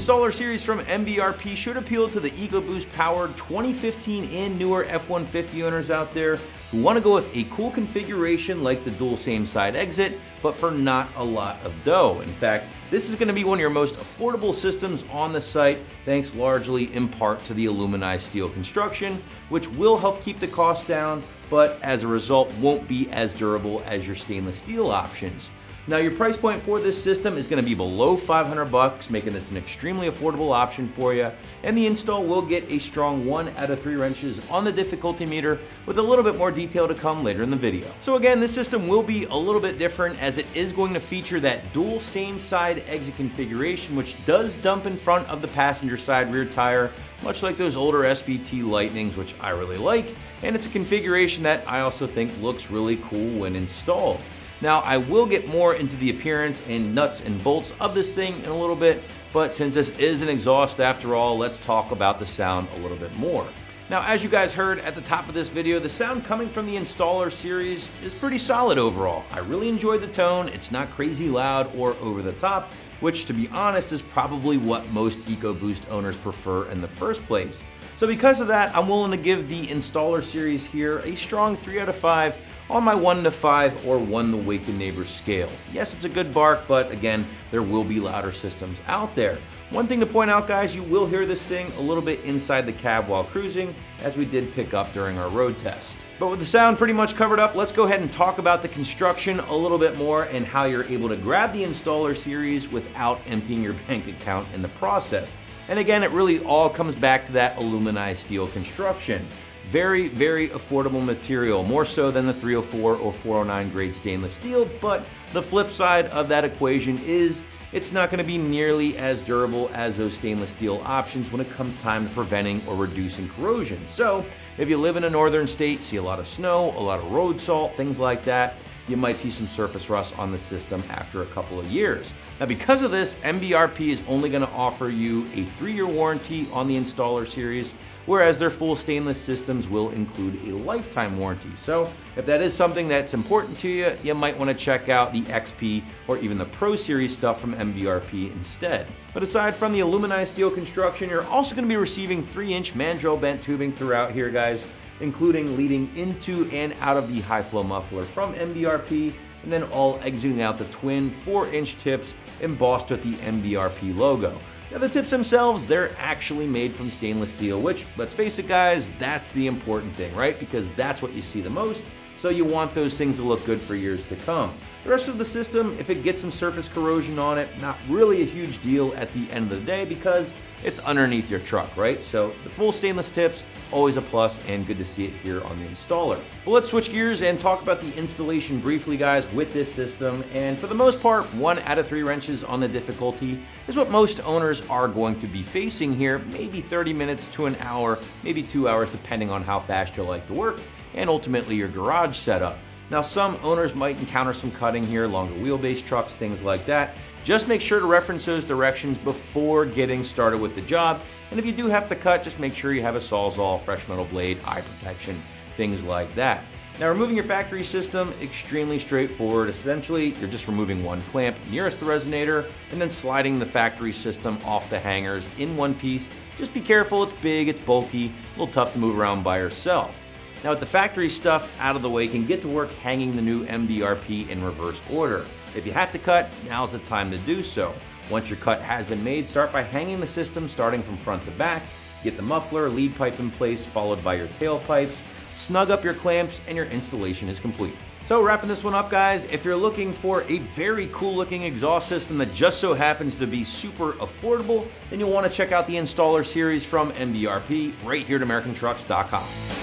Installer Series from MBRP should appeal to the EcoBoost powered 2015 and newer F-150 owners out there who want to go with a cool configuration like the dual same side exit, but for not a lot of dough. In fact, this is going to be one of your most affordable systems on the site, thanks largely in part to the aluminized steel construction, which will help keep the cost down, but as a result won't be as durable as your stainless steel options. Now, your price point for this system is going to be below $500, making this an extremely affordable option for you. And the install will get a strong 1 out of 3 wrenches on the difficulty meter, with a little bit more detail to come later in the video. So again, this system will be a little bit different, as it is going to feature that dual same side exit configuration, which does dump in front of the passenger side rear tire, much like those older SVT Lightnings, which I really like. And it's a configuration that I also think looks really cool when installed. Now, I will get more into the appearance and nuts and bolts of this thing in a little bit, but since this is an exhaust after all, let's talk about the sound a little bit more. Now, as you guys heard at the top of this video, the sound coming from the Installer Series is pretty solid overall. I really enjoyed the tone. It's not crazy loud or over the top, which, to be honest, is probably what most EcoBoost owners prefer in the first place. So because of that, I'm willing to give the Installer Series here a strong 3 out of 5 on my 1 to 5 or 1 to wake the neighbors scale. Yes, it's a good bark, but again, there will be louder systems out there. One thing to point out, guys, you will hear this thing a little bit inside the cab while cruising, as we did pick up during our road test. But with the sound pretty much covered up, let's go ahead and talk about the construction a little bit more and how you're able to grab the Installer Series without emptying your bank account in the process. And again, it really all comes back to that aluminized steel construction. Very, very affordable material, more so than the 304 or 409 grade stainless steel, but the flip side of that equation is it's not going to be nearly as durable as those stainless steel options when it comes time to preventing or reducing corrosion. So if you live in a northern state, see a lot of snow, a lot of road salt, things like that, you might see some surface rust on the system after a couple of years. Now, because of this, MBRP is only going to offer you a 3-year warranty on the Installer Series, whereas their full stainless systems will include a lifetime warranty. So if that is something that's important to you, you might want to check out the XP or even the Pro Series stuff from MBRP instead. But aside from the aluminized steel construction, you're also going to be receiving 3-inch mandrel bent tubing throughout here, guys, including leading into and out of the high flow muffler from MBRP, and then all exiting out the twin 4-inch tips embossed with the MBRP logo. Now, the tips themselves, they're actually made from stainless steel, which, let's face it, guys, that's the important thing, right? Because that's what you see the most, so you want those things to look good for years to come. The rest of the system, if it gets some surface corrosion on it, not really a huge deal at the end of the day because it's underneath your truck, right? So the full stainless tips, always a plus, and good to see it here on the installer. But let's switch gears and talk about the installation briefly, guys, with this system. And for the most part, 1 out of 3 wrenches on the difficulty is what most owners are going to be facing here, maybe 30 minutes to an hour, maybe 2 hours, depending on how fast you like to work and ultimately your garage setup. Now, some owners might encounter some cutting here, longer wheelbase trucks, things like that. Just make sure to reference those directions before getting started with the job. And if you do have to cut, just make sure you have a Sawzall, fresh metal blade, eye protection, things like that. Now, removing your factory system, extremely straightforward. Essentially, you're just removing one clamp nearest the resonator and then sliding the factory system off the hangers in one piece. Just be careful, it's big, it's bulky, a little tough to move around by yourself. Now, with the factory stuff out of the way, you can get to work hanging the new MBRP in reverse order. If you have to cut, now's the time to do so. Once your cut has been made, start by hanging the system starting from front to back. Get the muffler, lead pipe in place, followed by your tailpipes. Snug up your clamps, and your installation is complete. So wrapping this one up, guys, if you're looking for a very cool looking exhaust system that just so happens to be super affordable, then you'll want to check out the Installer Series from MBRP right here at AmericanTrucks.com.